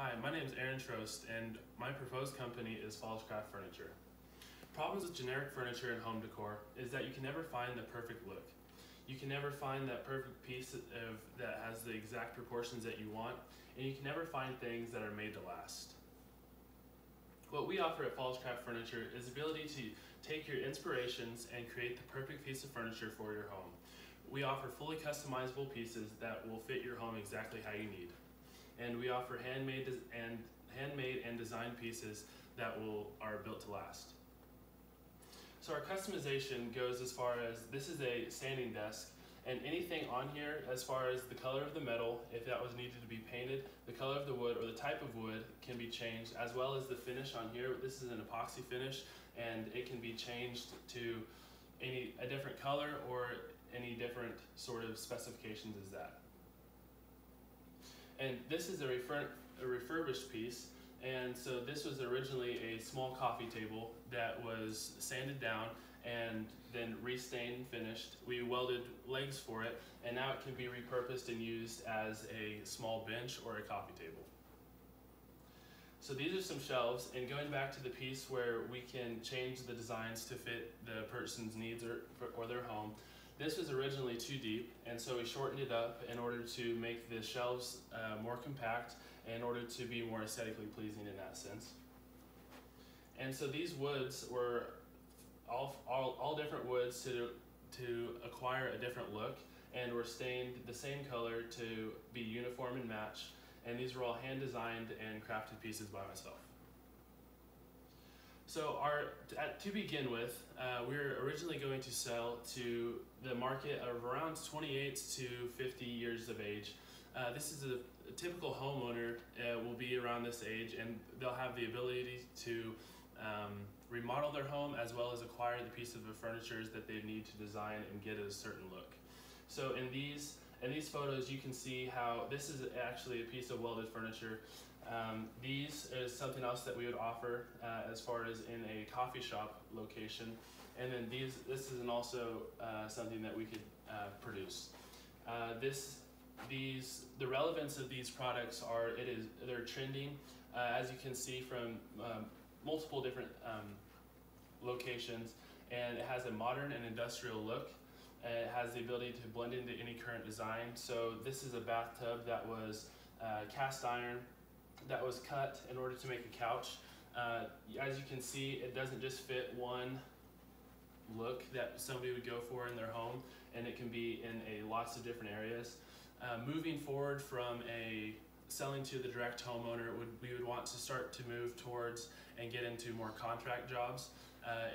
Hi, my name is Aren Trost, and my proposed company is Falls Craft Furniture. Problems with generic furniture and home decor is that you can never find the perfect look. You can never find that perfect piece that has the exact proportions that you want, and you can never find things that are made to last. What we offer at Falls Craft Furniture is the ability to take your inspirations and create the perfect piece of furniture for your home. We offer fully customizable pieces that will fit your home exactly how you need. And we offer handmade and designed pieces that are built to last. So our customization goes as far as this is a standing desk, and anything on here as far as the color of the metal, if that was needed to be painted, the color of the wood or the type of wood can be changed, as well as the finish on here. This is an epoxy finish, and it can be changed to a different color or any different sort of specifications as that. And this is a refurbished piece, and so this was originally a small coffee table that was sanded down and then restained and finished. We welded legs for it, and now it can be repurposed and used as a small bench or a coffee table. So these are some shelves, and going back to the piece where we can change the designs to fit the person's needs or their home. This was originally too deep, and so we shortened it up in order to make the shelves more compact and in order to be more aesthetically pleasing in that sense. And so these woods were all different woods to acquire a different look, and were stained the same color to be uniform and match, and these were all hand designed and crafted pieces by myself. So to begin with, we were originally going to sell to the market of around 28 to 50 years of age. This is a typical homeowner will be around this age, and they'll have the ability to remodel their home as well as acquire the piece of the furniture that they need to design and get a certain look. So in these photos, you can see how this is actually a piece of welded furniture. These is something else that we would offer as far as in a coffee shop location, and then this is also something that we could produce. The relevance of these products they're trending, as you can see from multiple different locations, and it has a modern and industrial look. It has the ability to blend into any current design. So this is a bathtub that was cast iron, that was cut in order to make a couch. As you can see, it doesn't just fit one look that somebody would go for in their home, and it can be in lots of different areas. Moving forward from selling to the direct homeowner, we would want to start to move towards and get into more contract jobs,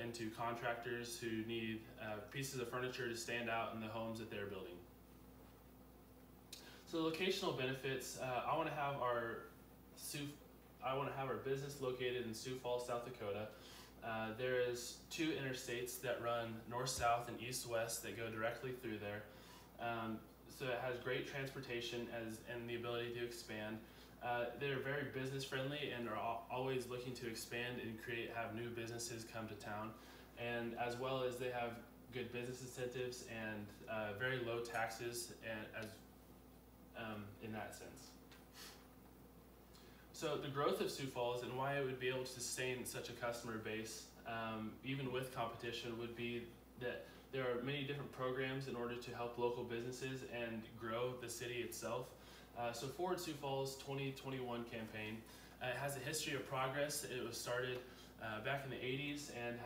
into contractors who need pieces of furniture to stand out in the homes that they're building. So the locational benefits, I want to have our business located in Sioux Falls, South Dakota. There is 2 interstates that run north-south and east-west that go directly through there. So it has great transportation and the ability to expand. They're very business friendly and are always looking to expand and have new businesses come to town. And as well as they have good business incentives and very low taxes in that sense. So the growth of Sioux Falls and why it would be able to sustain such a customer base, even with competition, would be that there are many different programs in order to help local businesses and grow the city itself. So Forward Sioux Falls 2021 campaign has a history of progress. It was started back in the 80s and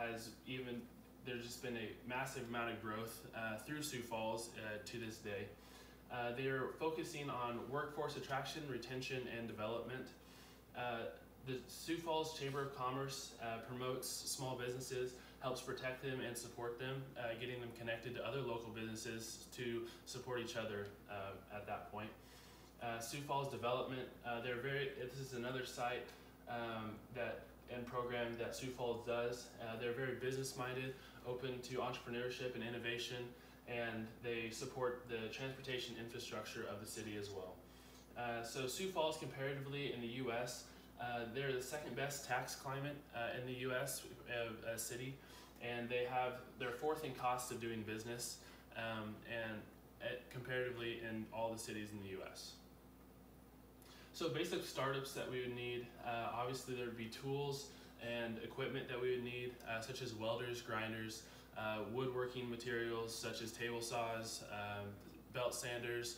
there's just been a massive amount of growth through Sioux Falls to this day. They're focusing on workforce attraction, retention, and development. The Sioux Falls Chamber of Commerce promotes small businesses, helps protect them and support them, getting them connected to other local businesses to support each other at that point. Sioux Falls Development, this is another site and program that Sioux Falls does. They're very business-minded, open to entrepreneurship and innovation, and they support the transportation infrastructure of the city as well. So Sioux Falls, comparatively in the U.S., they're the second best tax climate in the U.S. City, and they're 4th in cost of doing business, and comparatively in all the cities in the U.S. So basic startups that we would need, obviously there would be tools and equipment that we would need, such as welders, grinders, woodworking materials such as table saws, belt sanders,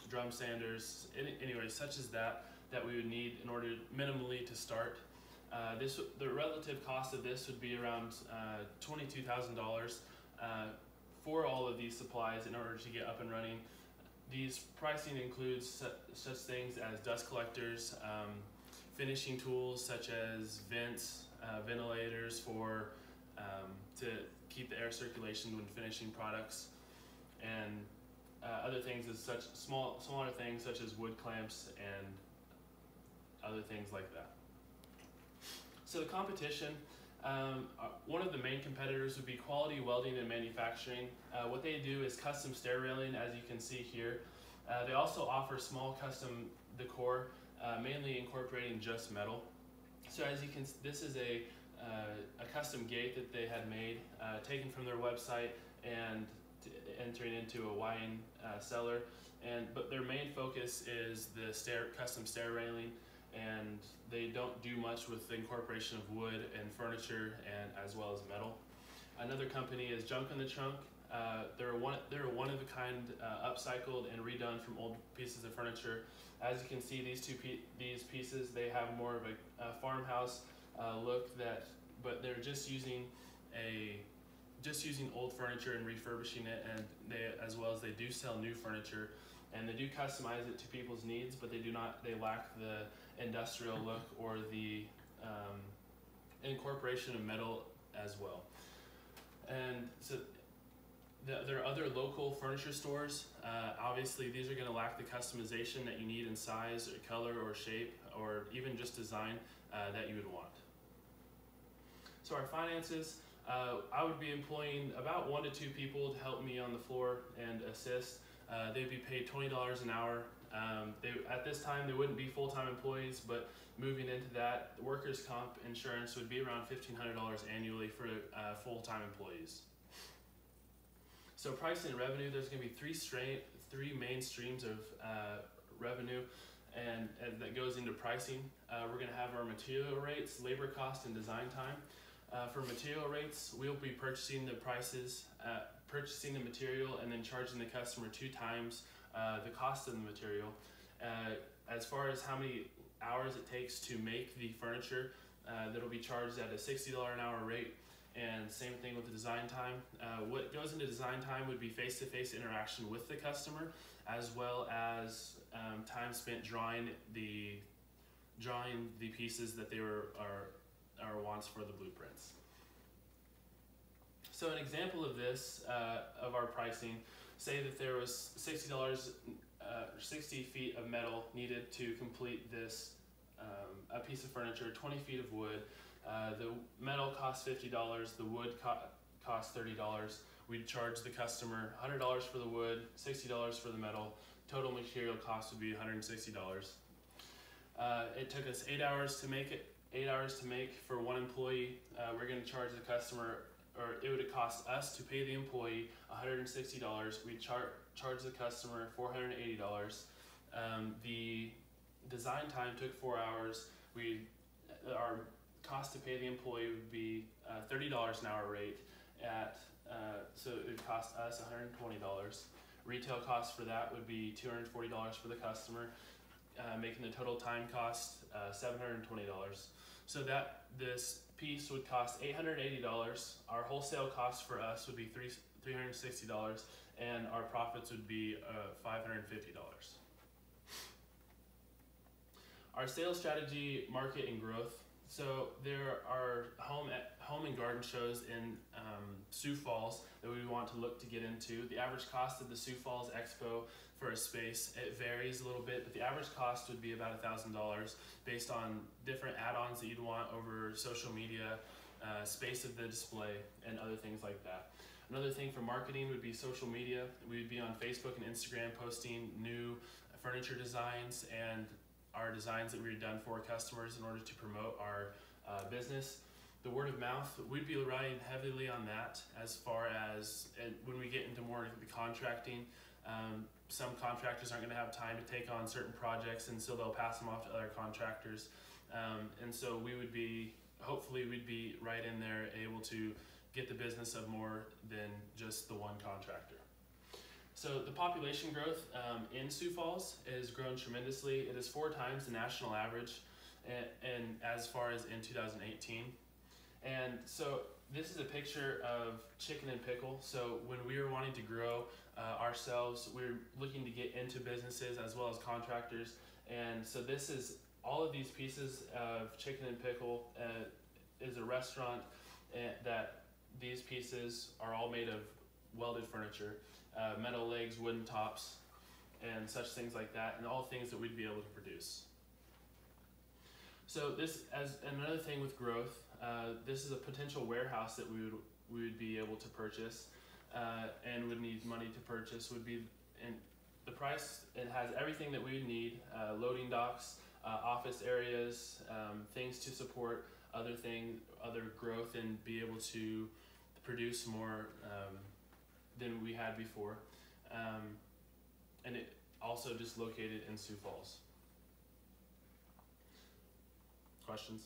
drum sanders, anyway, such as that we would need in order minimally to start. The relative cost of this would be around $22,000 for all of these supplies in order to get up and running. These pricing includes such things as dust collectors, finishing tools such as vents, ventilators for to keep the air circulation when finishing products, and other things as such smaller things such as wood clamps and other things like that. So the competition, one of the main competitors would be Quality Welding and Manufacturing. What they do is custom stair railing, as you can see here. They also offer small custom decor, mainly incorporating just metal. So as you can, this is a custom gate that they had made, taken from their website and entering into a wine cellar. But their main focus is the custom stair railing, and they don't do much with the incorporation of wood and furniture and as well as metal. Another company is Junk in the Trunk. They're a one-of-a-kind, upcycled and redone from old pieces of furniture. As you can see, these pieces, they have more of a farmhouse look, but they're just using old furniture and refurbishing it, and as well as they do sell new furniture, and they do customize it to people's needs, but they lack the industrial look or the incorporation of metal as well. And so there are other local furniture stores. Obviously these are going to lack the customization that you need in size or color or shape or even just design that you would want. So our finances, I would be employing about 1 to 2 people to help me on the floor and assist. They'd be paid $20 an hour. At this time, they wouldn't be full-time employees, but moving into that, the workers' comp insurance would be around $1,500 annually for full-time employees. So pricing and revenue, there's going to be three main streams of revenue, and that goes into pricing. We're going to have our material rates, labor cost, and design time. For material rates, we'll be purchasing the material and then charging the customer 2 times the cost of the material. As far as how many hours it takes to make the furniture, that'll be charged at a $60 an hour rate, and same thing with the design time. What goes into design time would be face-to-face interaction with the customer, as well as time spent drawing the pieces that are wants for the blueprints. So an example of this, of our pricing, say that there was $60, 60 feet of metal needed to complete this, a piece of furniture, 20 feet of wood. The metal costs $50, the wood costs $30. We'd charge the customer $100 for the wood, $60 for the metal. Total material cost would be $160. It took us 8 hours to make it. 8 hours to make for 1 employee. We're going to charge the customer, or it would cost us to pay the employee $160. We charge the customer $480. The design time took 4 hours. Our cost to pay the employee would be $30 an hour rate so it would cost us $120. Retail cost for that would be $240 for the customer, making the total time cost $720. So that this piece would cost $880. Our wholesale cost for us would be $360, and our profits would be $550. Our sales strategy, market, and growth. So there are home and garden shows in Sioux Falls that we want to look to get into. The average cost of the Sioux Falls Expo for a space, it varies a little bit, but the average cost would be about $1,000 based on different add-ons that you'd want over social media, space of the display, and other things like that. Another thing for marketing would be social media. We'd be on Facebook and Instagram posting new furniture designs and our designs that we've done for customers in order to promote our business. The word of mouth, we'd be relying heavily on that as far as when we get into more of the contracting. some contractors aren't going to have time to take on certain projects, and so they'll pass them off to other contractors. And so hopefully we'd be right in there able to get the business of more than just the one contractor. So the population growth in Sioux Falls has grown tremendously. It is 4 times the national average, and as far as in 2018. And so this is a picture of Chicken and Pickle. So when we were wanting to grow ourselves, we were looking to get into businesses as well as contractors. And so this is all of these pieces of Chicken and Pickle is a restaurant that these pieces are all made of welded furniture, metal legs, wooden tops, and such things like that, and all things that we'd be able to produce. So this, as another thing with growth, this is a potential warehouse that we would be able to purchase and would need money to purchase. Would be, and the price, it has everything that we would need, loading docks, office areas, things to support other growth and be able to produce more than we had before. And it also just located in Sioux Falls. Questions?